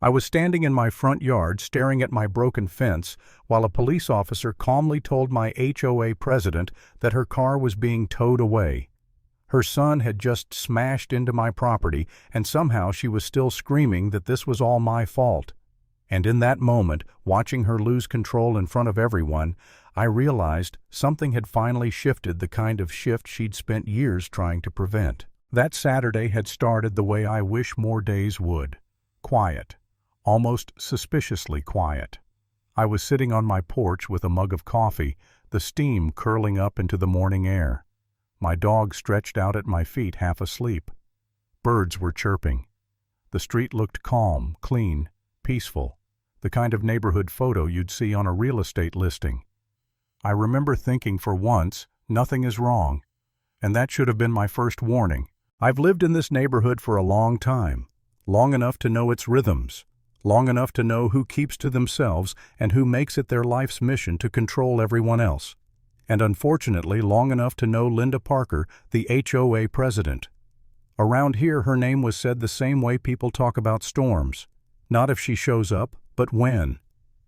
I was standing in my front yard staring at my broken fence while a police officer calmly told my HOA president that her car was being towed away. Her son had just smashed into my property, and somehow she was still screaming that this was all my fault. And in that moment, watching her lose control in front of everyone, I realized something had finally shifted, the kind of shift she'd spent years trying to prevent. That Saturday had started the way I wish more days would. Quiet. Almost suspiciously quiet. I was sitting on my porch with a mug of coffee, the steam curling up into the morning air. My dog stretched out at my feet, half asleep. Birds were chirping. The street looked calm, clean, peaceful, the kind of neighborhood photo you'd see on a real estate listing. I remember thinking, for once, nothing is wrong, and that should have been my first warning. I've lived in this neighborhood for a long time, long enough to know its rhythms, long enough to know who keeps to themselves and who makes it their life's mission to control everyone else, and unfortunately long enough to know Linda Parker, the HOA president. Around here, her name was said the same way people talk about storms, not if she shows up, but when.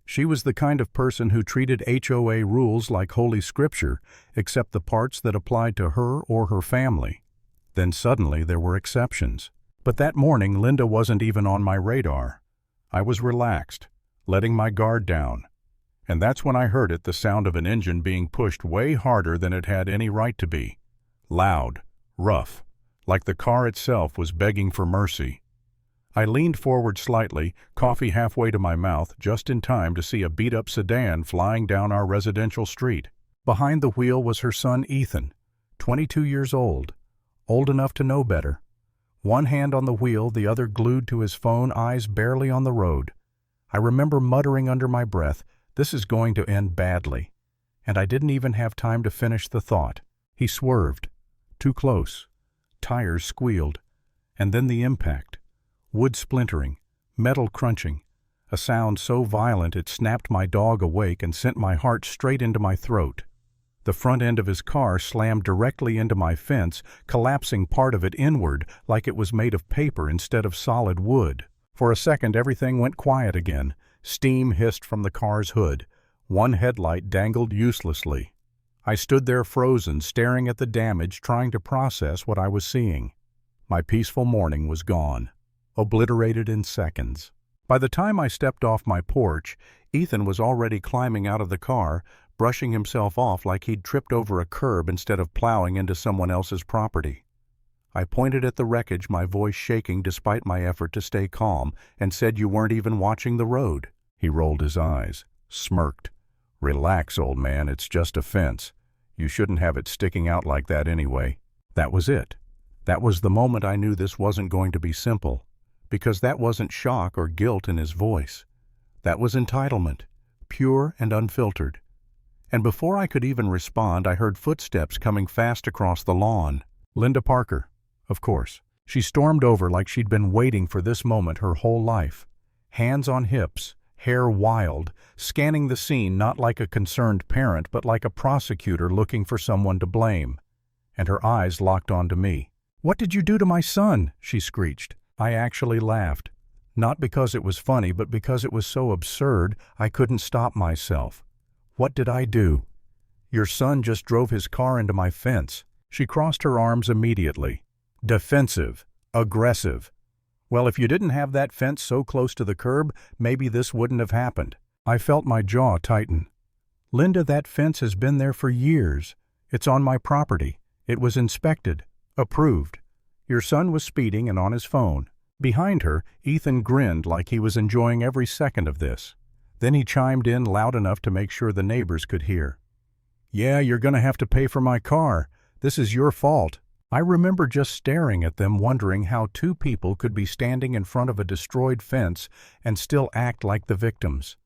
She was the kind of person who treated HOA rules like Holy Scripture, except the parts that applied to her or her family. Then suddenly there were exceptions. But that morning Linda wasn't even on my radar. I was relaxed, letting my guard down. And that's when I heard it, the sound of an engine being pushed way harder than it had any right to be. Loud, rough, like the car itself was begging for mercy. I leaned forward slightly, coffee halfway to my mouth, just in time to see a beat-up sedan flying down our residential street. Behind the wheel was her son Ethan, 22 years old enough to know better. One hand on the wheel, the other glued to his phone, eyes barely on the road. I remember muttering under my breath, "This is going to end badly." And I didn't even have time to finish the thought. He swerved. Too close. Tires squealed. And then the impact. Wood splintering, metal crunching, a sound so violent it snapped my dog awake and sent my heart straight into my throat. The front end of his car slammed directly into my fence, collapsing part of it inward like it was made of paper instead of solid wood. For a second everything went quiet again. Steam hissed from the car's hood. One headlight dangled uselessly. I stood there frozen, staring at the damage, trying to process what I was seeing. My peaceful morning was gone. Obliterated in seconds. By the time I stepped off my porch, Ethan was already climbing out of the car, brushing himself off like he'd tripped over a curb instead of plowing into someone else's property. I pointed at the wreckage, my voice shaking despite my effort to stay calm, and said, "You weren't even watching the road." He rolled his eyes, smirked. "Relax, old man, it's just a fence. You shouldn't have it sticking out like that anyway." That was it. That was the moment I knew this wasn't going to be simple. Because that wasn't shock or guilt in his voice. That was entitlement, pure and unfiltered. And before I could even respond, I heard footsteps coming fast across the lawn. Linda Parker, of course. She stormed over like she'd been waiting for this moment her whole life. Hands on hips, hair wild, scanning the scene not like a concerned parent but like a prosecutor looking for someone to blame. And her eyes locked onto me. "What did you do to my son?" she screeched. I actually laughed, not because it was funny, but because it was so absurd I couldn't stop myself. "What did I do?" "Your son just drove his car into my fence." She crossed her arms immediately. "Defensive, aggressive. Well, if you didn't have that fence so close to the curb, maybe this wouldn't have happened." I felt my jaw tighten. "Linda, that fence has been there for years. It's on my property. It was inspected, approved. Your son was speeding and on his phone." Behind her, Ethan grinned like he was enjoying every second of this. Then he chimed in loud enough to make sure the neighbors could hear. "Yeah, you're gonna have to pay for my car. This is your fault." I remember just staring at them, wondering how two people could be standing in front of a destroyed fence and still act like the victims.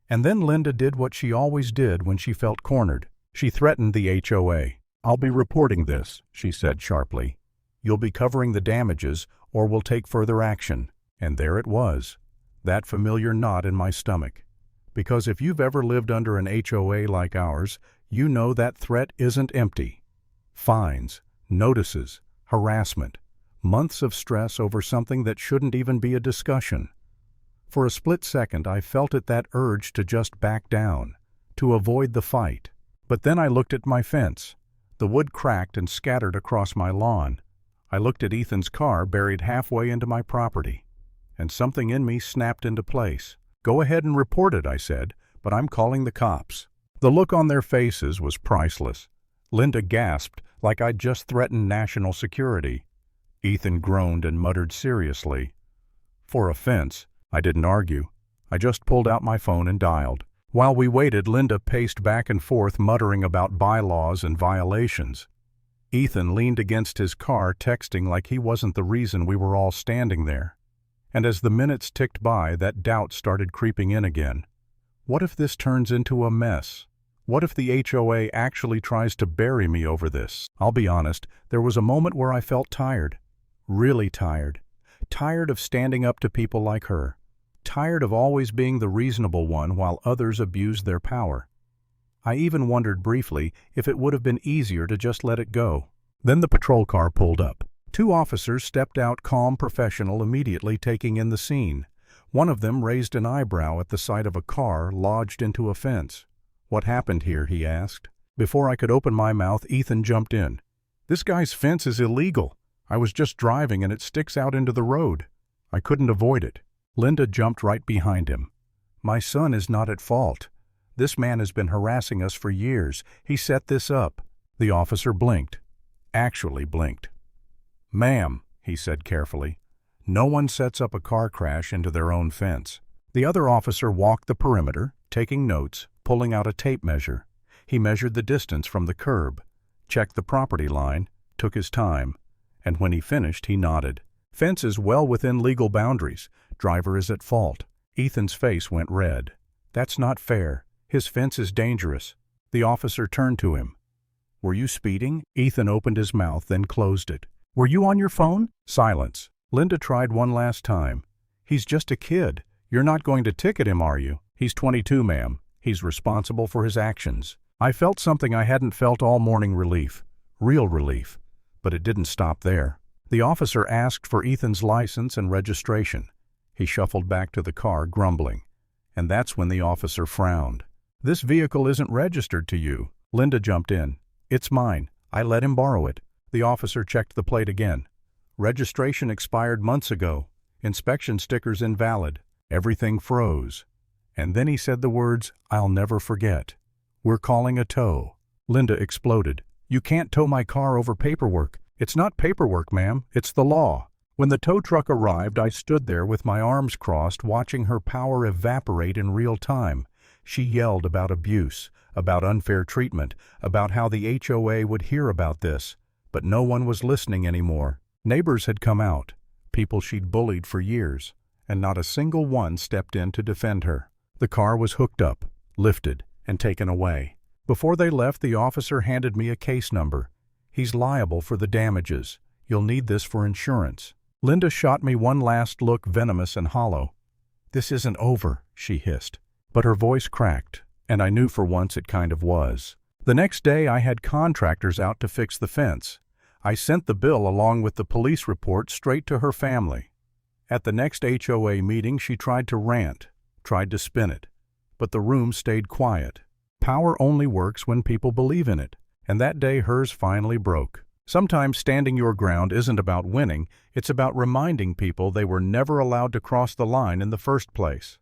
And then Linda did what she always did when she felt cornered. She threatened the HOA. "I'll be reporting this," she said sharply. "You'll be covering the damages, or we'll take further action." And there it was, that familiar knot in my stomach. Because if you've ever lived under an HOA like ours, you know that threat isn't empty. Fines, notices, harassment, months of stress over something that shouldn't even be a discussion. For a split second I felt that urge to just back down, to avoid the fight. But then I looked at my fence. The wood cracked and scattered across my lawn. I looked at Ethan's car buried halfway into my property. And something in me snapped into place. "Go ahead and report it," I said, "but I'm calling the cops." The look on their faces was priceless. Linda gasped like I'd just threatened national security. Ethan groaned and muttered seriously. For offense, I didn't argue. I just pulled out my phone and dialed. While we waited, Linda paced back and forth muttering about bylaws and violations. Ethan leaned against his car texting like he wasn't the reason we were all standing there. And as the minutes ticked by, that doubt started creeping in again. What if this turns into a mess? What if the HOA actually tries to bury me over this? I'll be honest, there was a moment where I felt tired. Really tired. Tired of standing up to people like her. Tired of always being the reasonable one while others abused their power. I even wondered briefly if it would have been easier to just let it go. Then the patrol car pulled up. 2 officers stepped out, calm, professional, immediately taking in the scene. One of them raised an eyebrow at the sight of a car lodged into a fence. "What happened here?" he asked. Before I could open my mouth, Ethan jumped in. "This guy's fence is illegal. I was just driving and it sticks out into the road. I couldn't avoid it." Linda jumped right behind him. "My son is not at fault. This man has been harassing us for years. He set this up." The officer blinked. Actually blinked. "Ma'am," he said carefully, "no one sets up a car crash into their own fence." The other officer walked the perimeter, taking notes, pulling out a tape measure. He measured the distance from the curb, checked the property line, took his time, and when he finished, he nodded. "Fence is well within legal boundaries. Driver is at fault." Ethan's face went red. "That's not fair. His fence is dangerous." The officer turned to him. "Were you speeding?" Ethan opened his mouth, then closed it. "Were you on your phone?" Silence. Linda tried one last time. "He's just a kid. You're not going to ticket him, are you?" "He's 22, ma'am. He's responsible for his actions." I felt something I hadn't felt all morning: relief. Real relief. But it didn't stop there. The officer asked for Ethan's license and registration. He shuffled back to the car, grumbling. And that's when the officer frowned. "This vehicle isn't registered to you." Linda jumped in. "It's mine. I let him borrow it." The officer checked the plate again. "Registration expired months ago. Inspection sticker's invalid." Everything froze. And then he said the words I'll never forget. "We're calling a tow." Linda exploded. "You can't tow my car over paperwork." "It's not paperwork, ma'am. It's the law." When the tow truck arrived, I stood there with my arms crossed, watching her power evaporate in real time. She yelled about abuse, about unfair treatment, about how the HOA would hear about this. But no one was listening anymore. Neighbors had come out, people she'd bullied for years, and not a single one stepped in to defend her. The car was hooked up, lifted, and taken away. Before they left, the officer handed me a case number. "He's liable for the damages. You'll need this for insurance." Linda shot me one last look, venomous and hollow. "This isn't over," she hissed. But her voice cracked, and I knew for once it kind of was. The next day I had contractors out to fix the fence. I sent the bill along with the police report straight to her family. At the next HOA meeting she tried to rant, tried to spin it. But the room stayed quiet. Power only works when people believe in it, and that day hers finally broke. Sometimes standing your ground isn't about winning, it's about reminding people they were never allowed to cross the line in the first place.